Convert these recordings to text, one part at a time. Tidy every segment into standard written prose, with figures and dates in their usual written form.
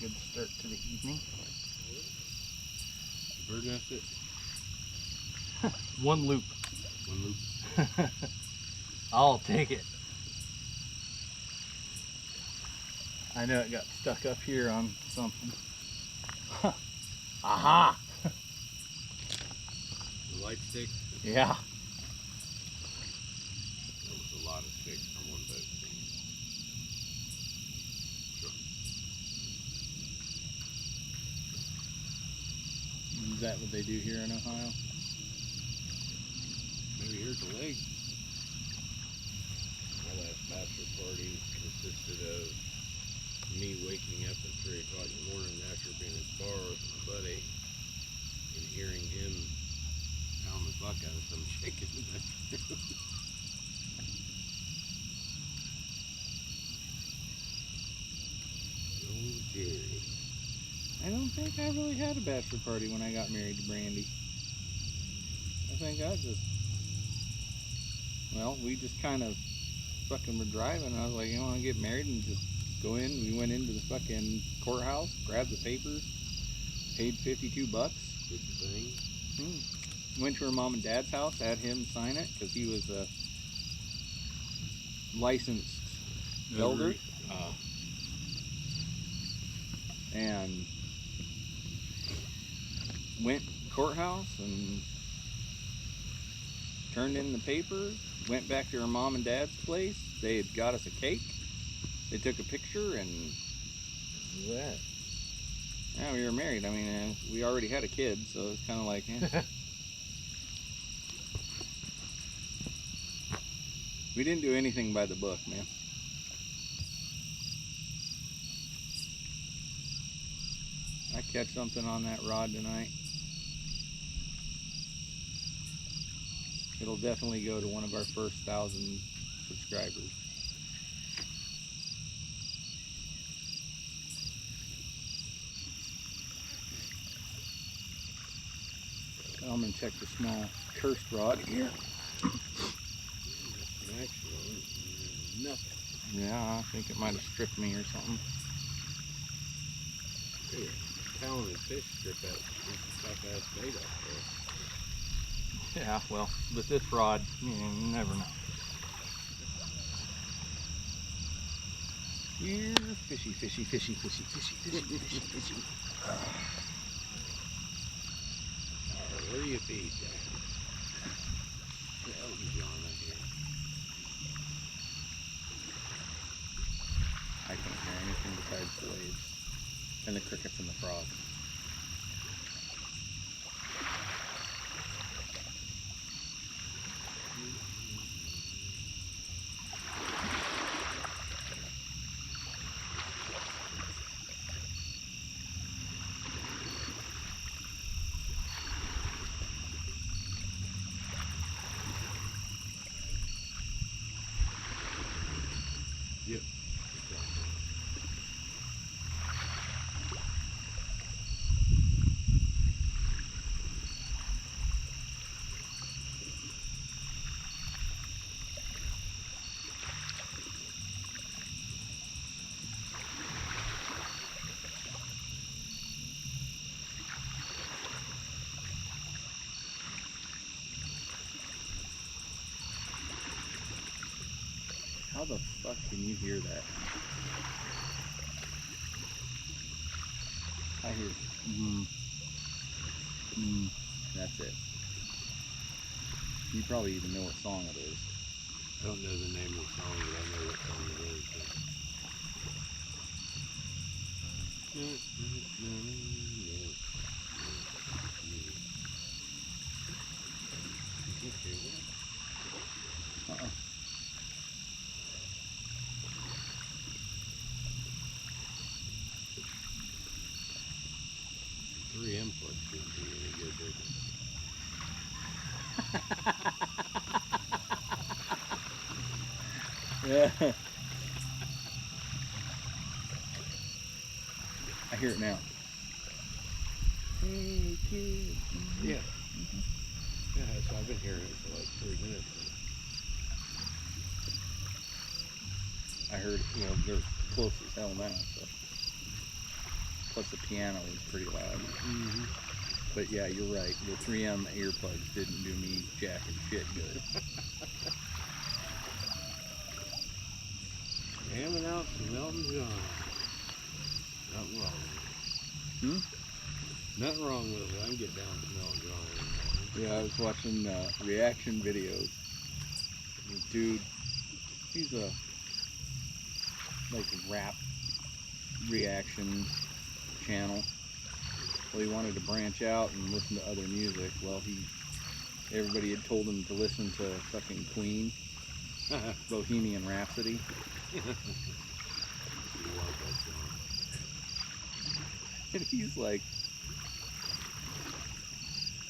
good start to the evening. Bird nest it? One loop. One loop. I'll take it. I know it got stuck up here on something. Aha! The light stick? Yeah. That was a lot of sticks on one boat. Sure. Is that what they do here in Ohio? Maybe here's a leg. My last bachelor party consisted of me waking up at 3 o'clock in the morning after being at the bar with my buddy and hearing him pound the fuck out of some chick in the bedroom. Oh, Jerry. I don't think I really had a bachelor party when I got married to Brandy. I think I just, well, we just kind of fucking were driving. And I was like, you want to get married and just go in? We went into the fucking courthouse, grabbed the papers, paid $52. Did the thing? Went to her mom and dad's house, had him sign it because he was a licensed builder. And went courthouse and turned in the papers, went back to her mom and dad's place. They had got us a cake. They took a picture and That. yeah, we were married. I mean, we already had a kid, so it's kind of like, eh. We didn't do anything by the book, man. I catch something on that rod tonight. It'll definitely go to one of our first 1,000 subscribers. I'm gonna check the small cursed rod here. Actually, nothing. Yeah, I think it might have stripped me or something. Hey, talented fish strip that tough ass bait off there. Yeah, well, with this rod, you never know. Here, fishy, fishy, fishy, fishy, fishy, fishy, fishy, fishy. Alright, where do you feed, Jack? What the hell is John out here? I can't hear anything besides the waves and the crickets and the frogs. Yep. How the fuck can you hear that? I hear that's it. You probably even know what song it is. I don't know the name of the song, but I know what song it is. You can't hear that? 3M plug shouldn't be any good, does it? Yeah. I hear it now. Hey kid. Yeah. Yeah, so I've been hearing it for like 3 minutes now. I heard, you know, they're close as hell now, so. plus the piano was pretty loud. Mm-hmm. But yeah, you're right. The 3M earplugs didn't do me jack and shit good. Jamming out some Elton John. Nothing wrong with it. Nothing wrong with it. I can get down some Elton John in the morning. Yeah, I was watching reaction videos. The dude, he's a like rap reaction channel. Well, he wanted to branch out and listen to other music. Well, everybody had told him to listen to fucking Queen, Bohemian Rhapsody. You love that song. And he's like,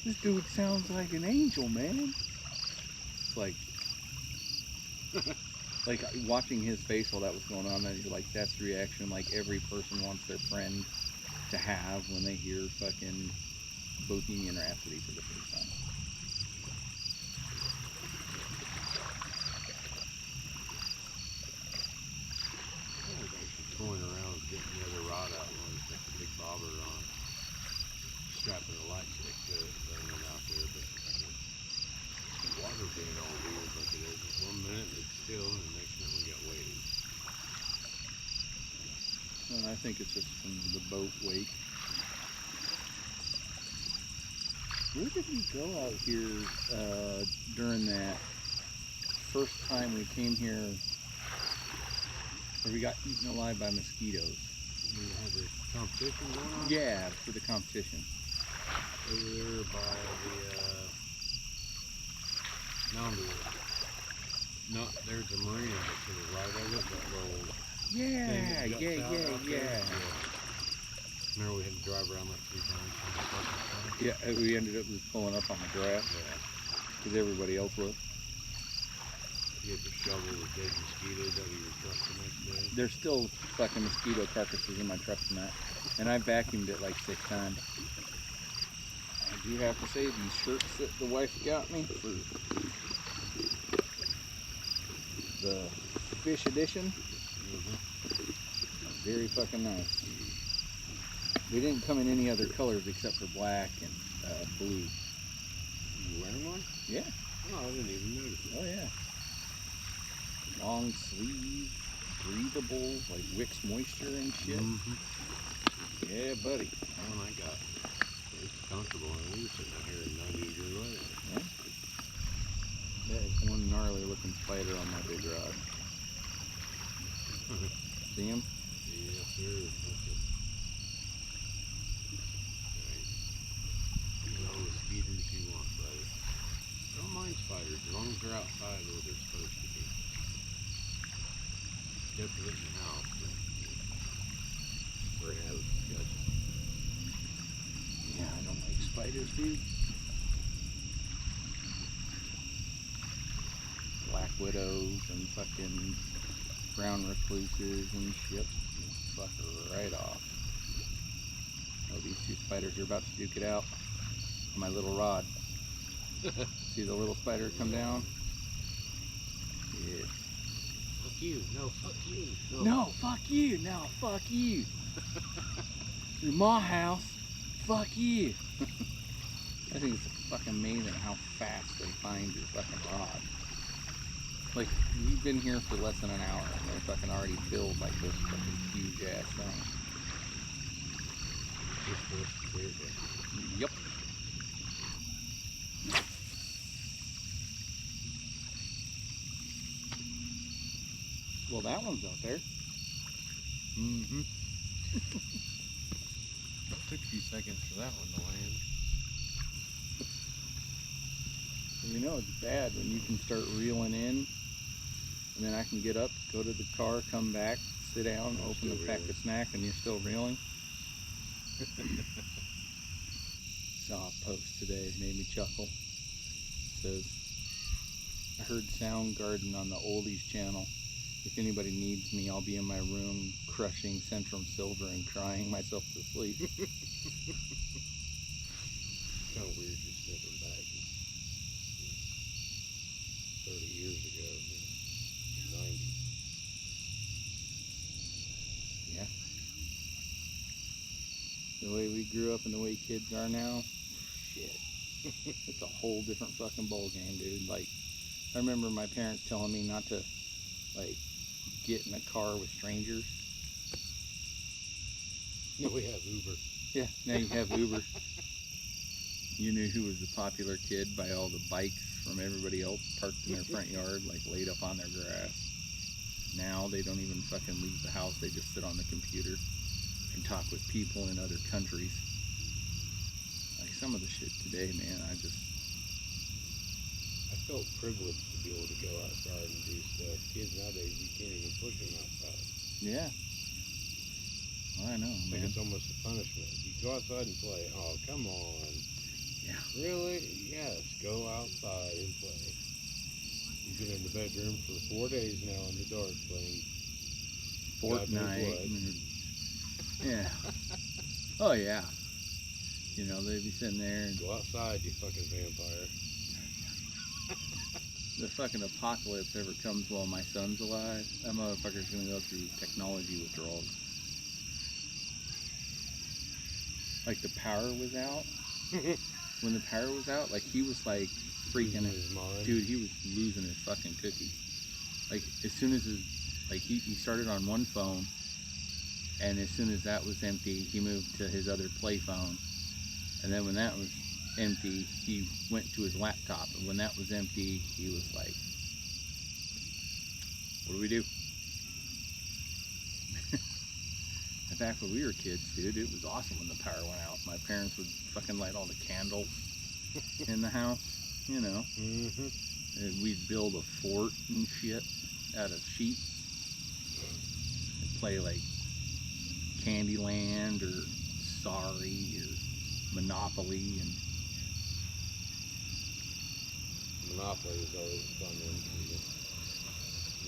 this dude sounds like an angel, man. It's like watching his face while that was going on, that you're like, that's the reaction like every person wants their friend to have when they hear fucking Bohemian Rhapsody for the first time. I was actually toying around with getting the other rod out and stick the big bobber on, strapping a light stick to it, throwing it out there, but the water being all weird like it is. 1 minute it's still, and the next minute we got waves. And I think it's just from the boat wake. Where did we go out here during that first time we came here, where we got eaten alive by mosquitoes? We had the competition going on? Yeah, for the competition. Over there by the Mountain. No, there's a marina, but to the right of it, that little Yeah, thing that juts out out there. yeah. Remember we had to drive around like 3 times from the parking spot? Yeah, we ended up just pulling up on the grass Yeah. because everybody else was. You had to shovel the dead mosquitoes out of your truck the next day. There's still fucking mosquito carcasses in my truck from that, and I vacuumed it like 6 times. I do have to say, these shirts that the wife got me for the fish edition, very fucking nice. They didn't come in any other colors except for black and blue. You wearing one? Yeah. Oh, I didn't even notice it. Oh yeah. Long sleeve, breathable, like wicks moisture and shit. Yeah, buddy. That one I got. It's comfortable, and we were sitting out here in 90-degree weather. Yeah. There's one gnarly looking spider on my big rod. See him? Yes, sir. That's it. Right. You know the speeders you want, buddy. Don't mind spiders, as long as they're outside where they're supposed to be. Definitely in the house, but we're out of discussion. Yeah, I don't like spiders, dude. Black widows and fucking brown recluses and shit. Fuck her right off. Oh, these 2 spiders are about to duke it out on my little rod. See the little spider come down? Yeah. Fuck you. No, fuck you. No, fuck you. No, fuck you. In my house, fuck you. I think it's fucking amazing how fast they find your fucking rod. Like, we've been here for less than an hour and they're fucking already filled like this fucking huge ass thing. Just for us to clear it. Yep. Well, that one's out there. Mm-hmm. It took a few seconds for that one to land. You know it's bad when you can start reeling in, and then I can get up, go to the car, come back, sit down, open the pack of snack, and you're still reeling. Saw a post today, made me chuckle. It says, I heard Soundgarden on the Oldies channel. If anybody needs me, I'll be in my room crushing Centrum Silver and crying myself to sleep. It's kind of weird just stepping back 30 years ago, 90. Yeah. the way we grew up and the way kids are now, shit. It's a whole different fucking ball game, dude. Like, I remember my parents telling me not to, like, get in a car with strangers. Now we have Uber. Yeah, now you have Uber. You knew who was the popular kid by all the bikes from everybody else parked in their front yard, like laid up on their grass. Now they don't even fucking leave the house. They just sit on the computer and talk with people in other countries. Like some of the shit today, man, I felt privileged to be able to go outside and do stuff. Kids nowadays, you can't even push them outside. Yeah. Well, I know, It's like man. it's almost a punishment. You go outside and play. Oh, come on. Yeah. Really? Yes, go outside and play. You've been in the bedroom for 4 days now in the dark playing Fortnite. Yeah. Oh, yeah. You know, they'd be sitting there and Go outside, you fucking vampire. the fucking apocalypse ever comes while my son's alive, that motherfucker's gonna go through technology withdrawals. Like the power was out. When the power was out, like he was like freaking his mind. Dude, he was losing his fucking cookie. Like as soon as he started on one phone, and as soon as that was empty, he moved to his other play phone. And then when that was empty, he went to his laptop. And when that was empty, he was like, what do we do? And back when we were kids, dude, it was awesome when the power went out. My parents would fucking light all the candles in the house, you know. Mm-hmm. And we'd build a fort and shit out of sheep. And play like Candyland or Sorry or Monopoly and Monopoly was always a fun one because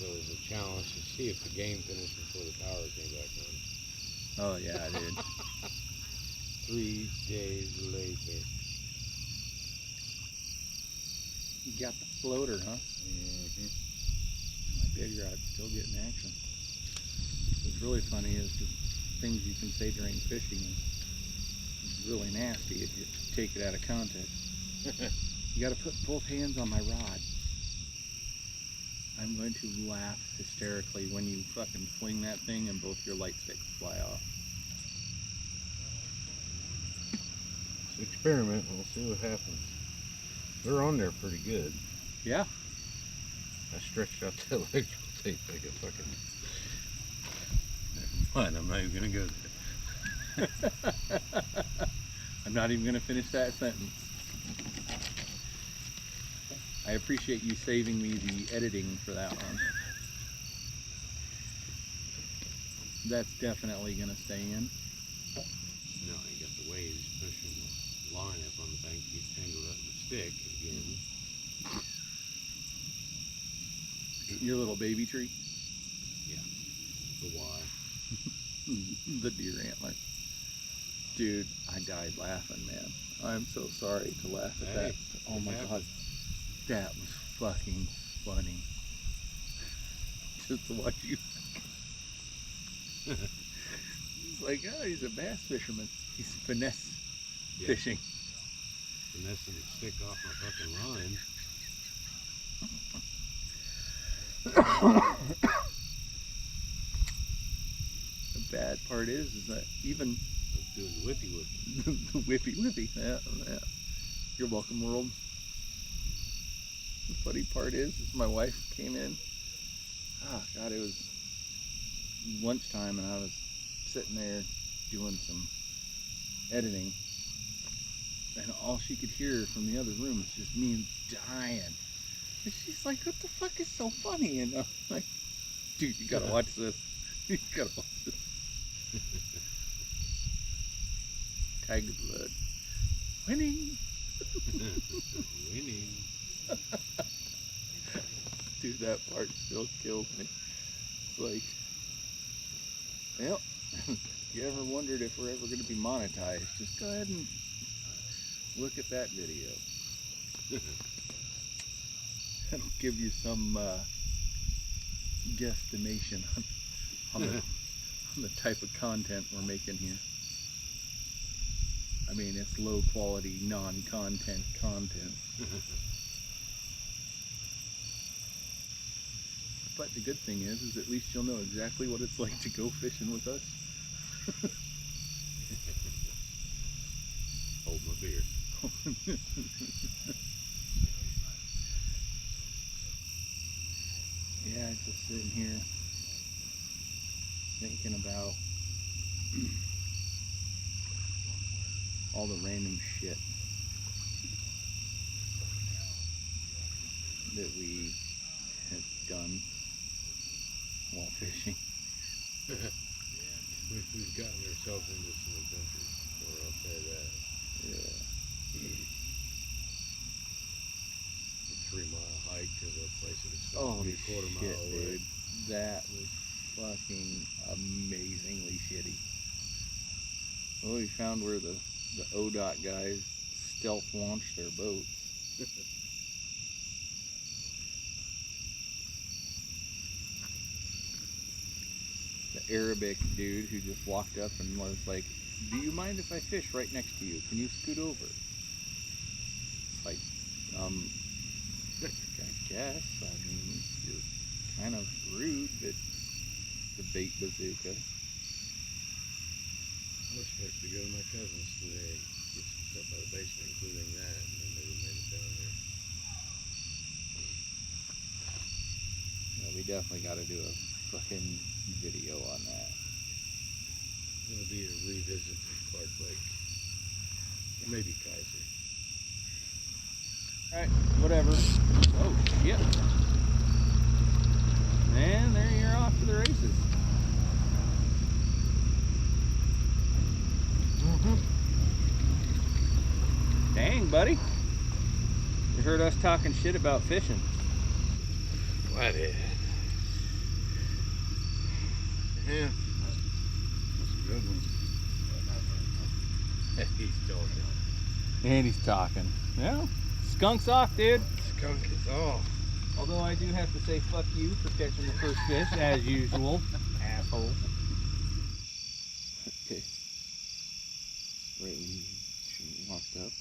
there was a challenge to see if the game finished before the power came back on. oh yeah, dude. 3 days later. You got the floater, huh? Mm-hmm. My big rod's still getting action. What's really funny is the things you can say during fishing is really nasty if you take it out of context. You gotta put both hands on my rod. I'm going to laugh hysterically when you fucking fling that thing and both your light sticks fly off. It's an experiment. We'll see what happens. They're on there pretty good. Yeah. I stretched out the electrical tape like a fucking... Never mind, I'm not even gonna go there. I'm not even going to finish that sentence. I appreciate you saving me the editing for that one. That's definitely going to stay in. No, you got the waves pushing the line up on the bank. You get tangled up in the stick again. Your little baby tree. Yeah. The Y. The deer antler. Dude, I died laughing, man. I'm so sorry to laugh at that. Oh my god. That was fucking funny. Just to watch you. It's like, oh, he's a bass fisherman. He's finesse fishing. Finessing the stick off my fucking line. The bad part is that even I was doing the whippy whippy. the whippy whippy. Yeah. You're welcome, world. The funny part is my wife came in. Oh god, it was lunchtime and I was sitting there doing some editing, and all she could hear from the other room was just me dying. And she's like, "What the fuck is so funny?" And I'm like, "Dude, you gotta watch this. You gotta watch this." Tiger blood. Winning. Winning. Dude, that part still kills me. It's like, well, if you ever wondered if we're ever going to be monetized, just go ahead and look at that video. That'll give you some guesstimation on the type of content we're making here. I mean, it's low quality, non-content content. But the good thing is at least you'll know exactly what it's like to go fishing with us. Hold my beer. Yeah, just sitting here thinking about all the random shit that we have done while fishing. We've gotten ourselves into some adventures before, I'll say that. Yeah. A 3-mile hike to the place that was supposed to Holy be a quarter shit, mile away. dude. That was fucking amazingly shitty. Well, we found where the ODOT guys stealth launched their boats. The Arabic dude who just walked up and was like, "Do you mind if I fish right next to you? Can you scoot over?" It's like, I guess. I mean, you're kind of rude, but the bait bazooka. I was supposed to go to my cousin's today, get some stuff out of the basement, including that, and I never made it down there. Yeah, we definitely got to do a fucking video on that. It's going to be a revisit to Clark Lake. Or maybe Kaiser. Alright, whatever. Oh, shit. And there you're off to the races. Dang, buddy. You heard us talking shit about fishing. Flathead. Yeah. That's a good one. He's talking. And he's talking. Yeah. Skunk's off, dude. Skunk is off. Although I do have to say fuck you for catching the first fish, as usual. Asshole. Okay. Right when you walked up.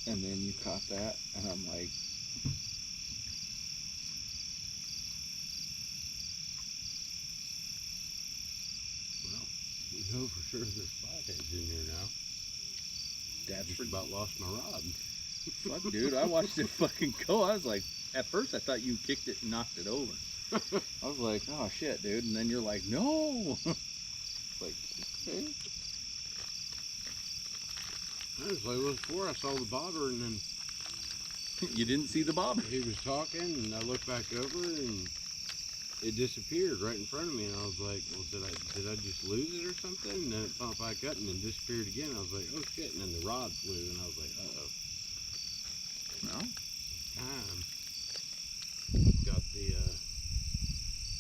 And then you caught that, and I'm like, Well, we know for sure there's flatheads in here now. that's Just for about lost my rod. fuck, dude. I watched it fucking go. I was like, at first I thought you kicked it and knocked it over. I was like, oh shit, dude. And then you're like, no. Like, okay. I was like, well, before I saw the bobber, and then You didn't see the bobber. he was talking, and I looked back over, and it disappeared right in front of me, and I was like, well, did I just lose it or something? And then it popped back up and then disappeared again. I was like, oh shit, and then the rod flew, and I was like, uh-oh. No. Time. Got the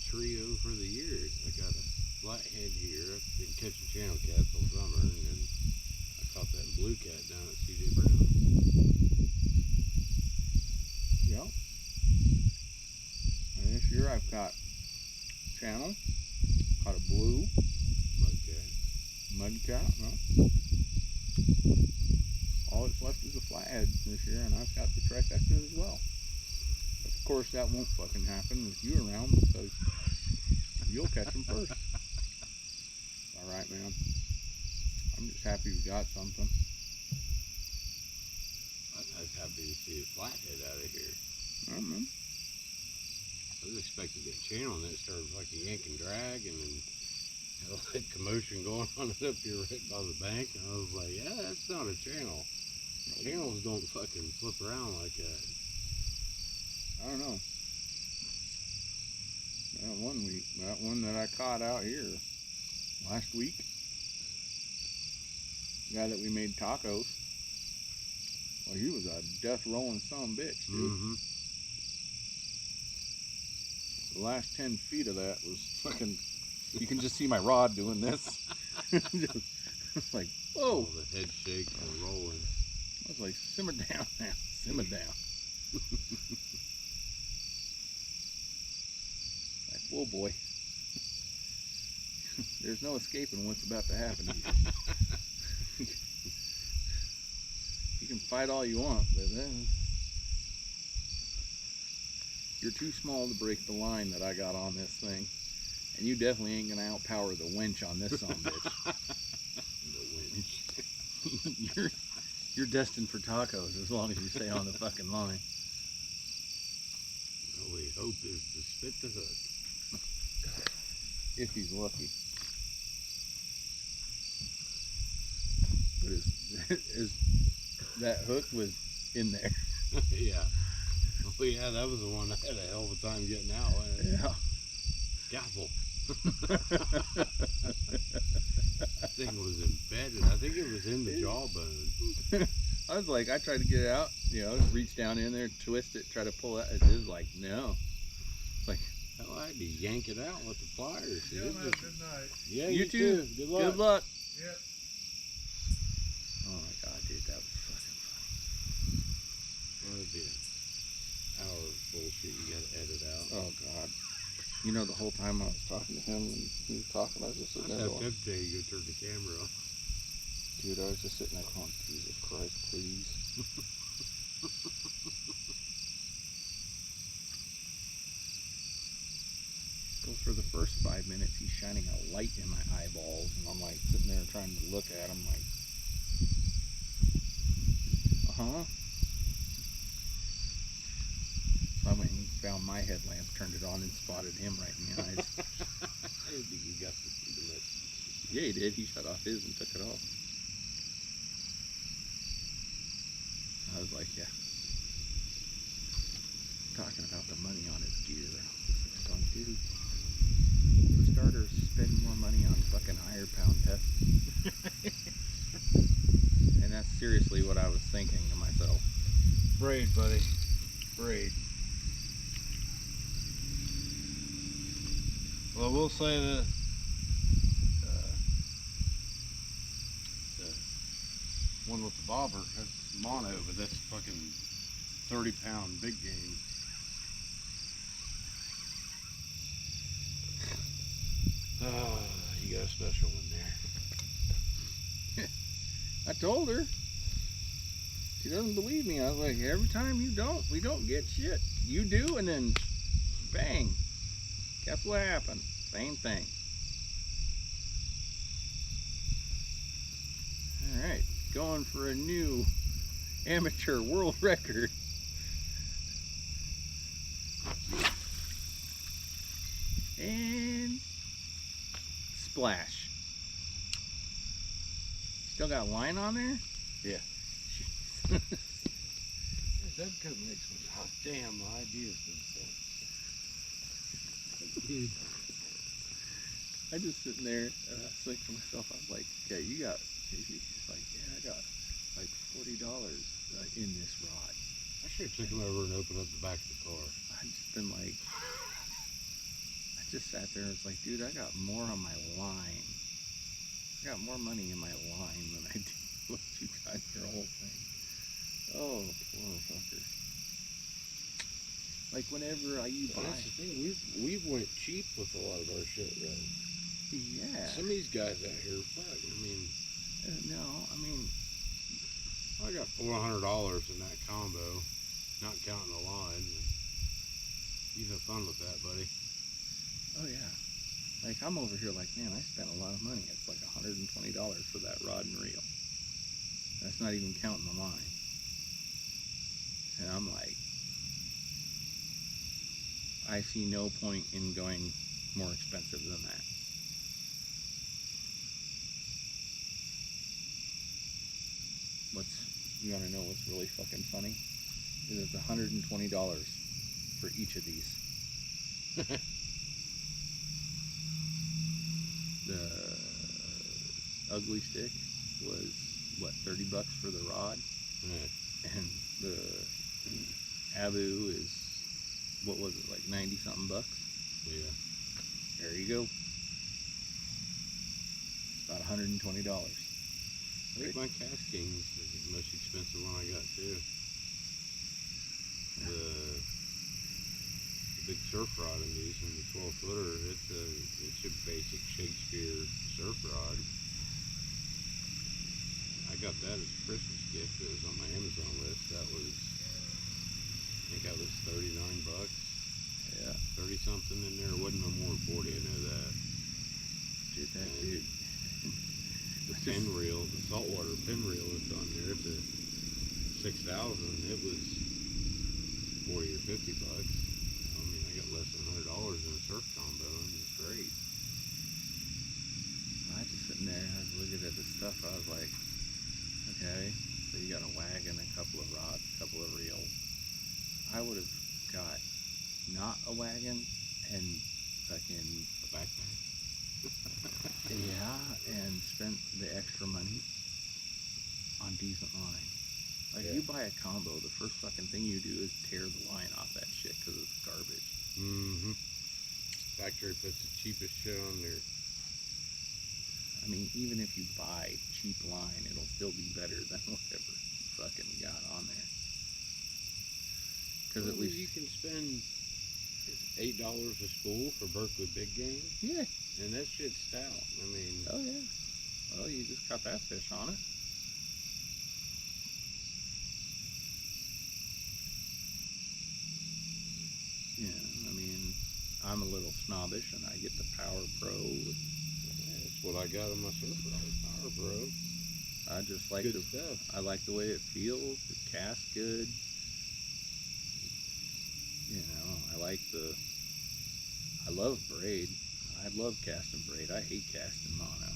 trio for the years. I got a flathead here. I've been catching channel cats all summer, and then I caught that blue cat down at C.J. Brown. Yeah. And this year I've got channel, caught a blue, mudcat, no. All that's left is a flathead this year, and I've got the trifecta as well. But of course that won't fucking happen with you around because you'll catch them first. Alright, man. I'm just happy we got something. I was happy to see a flathead out of here. Alright, man. I was expecting to get a channel, and then it started like a yank and drag, and then had all that commotion going on up here right by the bank, and I was like, yeah, that's not a channel. Channels don't fucking flip around like that. I don't know. That one that I caught out here last week, the guy that we made tacos, well, he was a death rolling son of a bitch, dude. Mm-hmm. The last 10 feet of that was fucking, you can just see my rod doing this. Just like, whoa. All the head shakes and rolling. I was like, simmer down now, simmer down. Like, whoa, boy. There's no escaping what's about to happen to you. You can fight all you want, but then you're too small to break the line that I got on this thing. And you definitely ain't gonna outpower the winch on this son of a bitch. The winch. You're destined for tacos as long as you stay on the fucking line. The only hope is to spit the hook. If he's lucky. But that hook was in there. Yeah. Oh yeah, that was the one I had a hell of a time getting out. Yeah. Scalpel. That thing was embedded. I think it was in the jawbone. I was like, I tried to get it out, reach down in there, twist it, try to pull it. It was like, no. It's like, hell, I had to yank it out with the pliers. Yeah, man, good night. Yeah, you too. Good luck. Good luck. Yep. Oh my god, dude, that was fucking funny. Well, it'd be an hour of bullshit you gotta edit out. Oh god. The whole time I was talking to him and he was talking, I was just sitting there I going, have to you go turn the camera off. dude, I was just sitting there going, Jesus Christ, please. So for the first 5 minutes, he's shining a light in my eyeballs, and I'm like sitting there trying to look at him like, uh-huh. So I went and found my headlamp, turned it on, and spotted him right in the eyes. I didn't think you got the message. Yeah, he did. He shut off his and took it off. I was like, yeah. Talking about the money on his gear. I was like, dude, for starters, spend more money on fucking higher pound tests. And that's seriously what I was thinking to myself. Braid, buddy. Braid. Well, I will say that the one with the bobber has mono, but that's fucking 30-pound big game. Oh, you got a special one there. I told her. She doesn't believe me. I was like, every time we don't get shit. You do, and then bang. Guess what happened? Same thing. Alright, going for a new amateur world record. And splash. Still got line on there? Yeah. That could make some hot damn ideas themselves. Dude. I just sitting there and I was thinking to myself, I was like, okay, you got, he's like, yeah, I got like $40 in this rod. I should have took him over and opened up the back of the car. I've just been like, I just sat there and was like, dude, I got more on my line. I got more money in my line than I do what you got in your whole thing. Oh, poor fucker. Like whenever you buy. That's the thing, we've went cheap with a lot of our shit, right? Yeah. Some of these guys out here, fuck, I mean. No, I mean. I got $400 in that combo, not counting the line. You have fun with that, buddy. Oh yeah. Like I'm over here like, man, I spent a lot of money. It's like $120 for that rod and reel. That's not even counting the line. And I'm like, I see no point in going more expensive than that. You want to know what's really fucking funny? Is it's $120 for each of these. The ugly stick was, what, $30 for the rod? Yeah. And the Abu is, what was it, like 90 something bucks? Yeah. There you go. About $120. I think my Cast King's the most expensive one I got too. The big surf rod I'm using, the 12-footer, it's a basic Shakespeare surf rod. got that as a Christmas gift. It was on my Amazon list. That was, I think that was $39. Yeah. 30 something in there. It wasn't no more than 40, I know that. Dude, that And dude. the pin reel, the saltwater pin reel that's on there, it's a 6,000. It was 40 or $50. I mean, I got less than $100 in a surf combo, and it's great. I was just sitting there, I was looking at this stuff, I was like, okay, so you got a wagon, a couple of rods, a couple of reels. I would have got not a wagon and fucking, A backpack. yeah, and spent the extra money on decent line. Like, Yeah. you buy a combo, the first fucking thing you do is tear the line off that shit because it's garbage. Mm-hmm. Factory puts the cheapest shit on there. I mean, even if you buy cheap line, it'll still be better than whatever you fucking got on there. Because Well, at least you can spend $8 a spool for Berkeley Big Game, yeah. and that shit's stout. I mean, Oh yeah. Well, you just got that fish on it. Yeah, I mean, I'm a little snobbish, and I get the Power Pro. that's what I got on my surfer. Power Pro. I just like Good the stuff. I like the way it feels. It casts good. You know, I love braid. I love casting braid. I hate casting mono.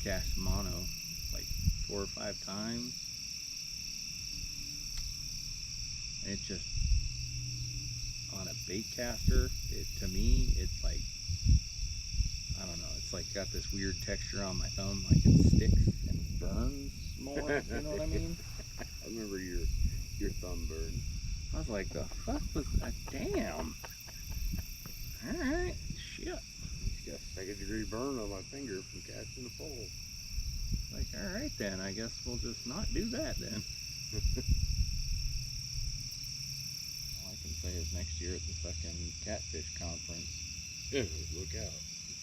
Cast mono like 4 or 5 times. It just, on a bait caster, to me, it's like, I don't know, it's like got this weird texture on my thumb, like it sticks and burns more, you know what I mean? I remember your thumb burn. I was like, the fuck was that? Damn. Alright, shit. Got a 2nd degree burn on my finger from casting the pole. Like, alright then, I guess we'll just not do that then. All I can say is next year at the fucking catfish conference, Look out.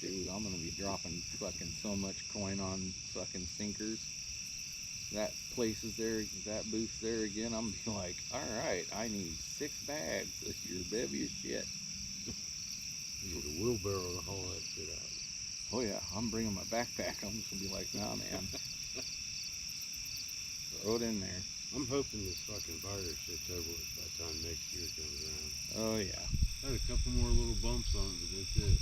dude, I'm gonna be dropping fucking so much coin on fucking sinkers. That place is there, that booth's there again. I'm gonna be like, alright, I need 6 bags of your bevy of shit. You need a wheelbarrow to haul that shit out. Oh yeah, I'm bringing my backpack. I'm just gonna be like, nah man. Throw it in there. I'm hoping this fucking virus shit's over with by the time next year comes around. Oh yeah. Had a couple more little bumps on it, but that's it.